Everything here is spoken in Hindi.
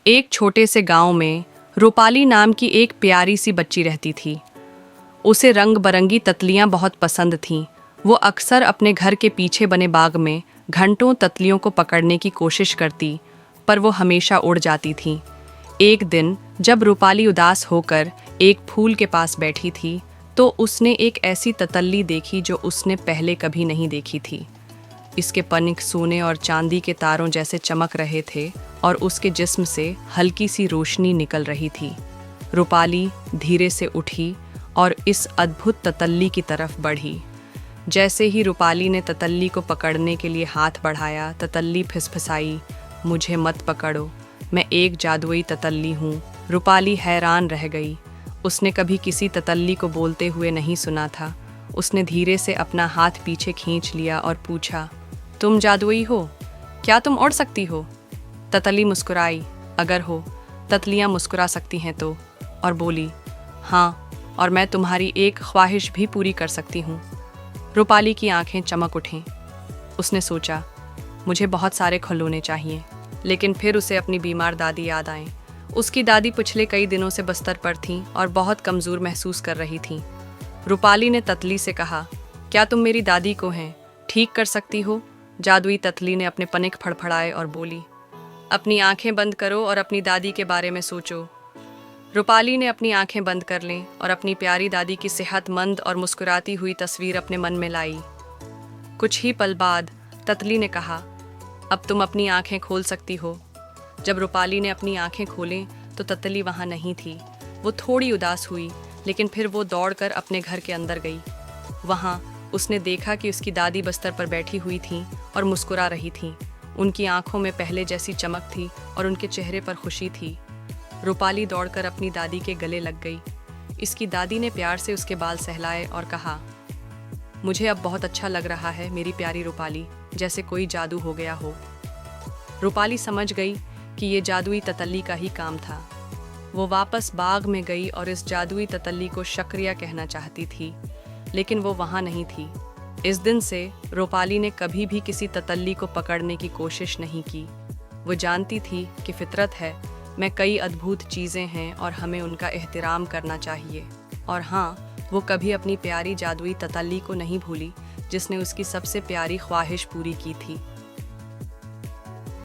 एक छोटे से गांव में रूपाली नाम की एक प्यारी सी बच्ची रहती थी। उसे रंग बरंगी तितलियां बहुत पसंद थीं। वो अक्सर अपने घर के पीछे बने बाग में घंटों तितलियों को पकड़ने की कोशिश करती, पर वो हमेशा उड़ जाती थीं। एक दिन जब रूपाली उदास होकर एक फूल के पास बैठी थी, तो उसने एक ऐसी तितली देखी जो उसने पहले कभी नहीं देखी थी। इसके पंख सोने और चांदी के तारों जैसे चमक रहे थे और उसके जिस्म से हल्की सी रोशनी निकल रही थी। रूपाली धीरे से उठी और इस अद्भुत तितली की तरफ बढ़ी। जैसे ही रूपाली ने तितली को पकड़ने के लिए हाथ बढ़ाया, तितली फिसफिसाई, मुझे मत पकड़ो, मैं एक जादुई तितली हूँ। रूपाली हैरान रह गई। उसने कभी किसी तितली को बोलते हुए नहीं सुना था। उसने धीरे से अपना हाथ पीछे खींच लिया और पूछा, तुम जादुई हो? क्या तुम उड़ सकती हो? तितली मुस्कुराई, अगर हो तितलियाँ मुस्कुरा सकती हैं तो, और बोली, हाँ, और मैं तुम्हारी एक ख्वाहिश भी पूरी कर सकती हूँ। रूपाली की आंखें चमक उठीं। उसने सोचा, मुझे बहुत सारे खिलौने चाहिए, लेकिन फिर उसे अपनी बीमार दादी याद आईं। उसकी दादी पिछले कई दिनों से बिस्तर पर थीं और बहुत कमज़ोर महसूस कर रही थीं। रूपाली ने तितली से कहा, क्या तुम मेरी दादी को हैं ठीक कर सकती हो? जादुई तितली ने अपने पंख फड़फड़ाए और बोली, अपनी आंखें बंद करो और अपनी दादी के बारे में सोचो। रूपाली ने अपनी आंखें बंद कर लें और अपनी प्यारी दादी की सेहतमंद और मुस्कुराती हुई तस्वीर अपने मन में लाई। कुछ ही पल बाद तितली ने कहा, अब तुम अपनी आंखें खोल सकती हो। जब रूपाली ने अपनी आंखें खोलें तो तितली वहां नहीं थी। वो थोड़ी उदास हुई, लेकिन फिर वो दौड़कर अपने घर के अंदर गई। वहां उसने देखा कि उसकी दादी बिस्तर पर बैठी हुई थीं और मुस्कुरा रही थीं। उनकी आंखों में पहले जैसी चमक थी और उनके चेहरे पर खुशी थी। रूपाली दौड़कर अपनी दादी के गले लग गई। इसकी दादी ने प्यार से उसके बाल सहलाए और कहा, मुझे अब बहुत अच्छा लग रहा है मेरी प्यारी रूपाली, जैसे कोई जादू हो गया हो। रूपाली समझ गई कि ये जादुई तितली का ही काम था। वो वापस बाग में गई और इस जादुई तितली को शुक्रिया कहना चाहती थी, लेकिन वो वहाँ नहीं थी। इस दिन से रूपाली ने कभी भी किसी तितली को पकड़ने की कोशिश नहीं की। वो जानती थी कि फितरत है में कई अद्भुत चीज़ें हैं और हमें उनका एहतराम करना चाहिए। और हाँ, वो कभी अपनी प्यारी जादुई तितली को नहीं भूली जिसने उसकी सबसे प्यारी ख्वाहिश पूरी की थी।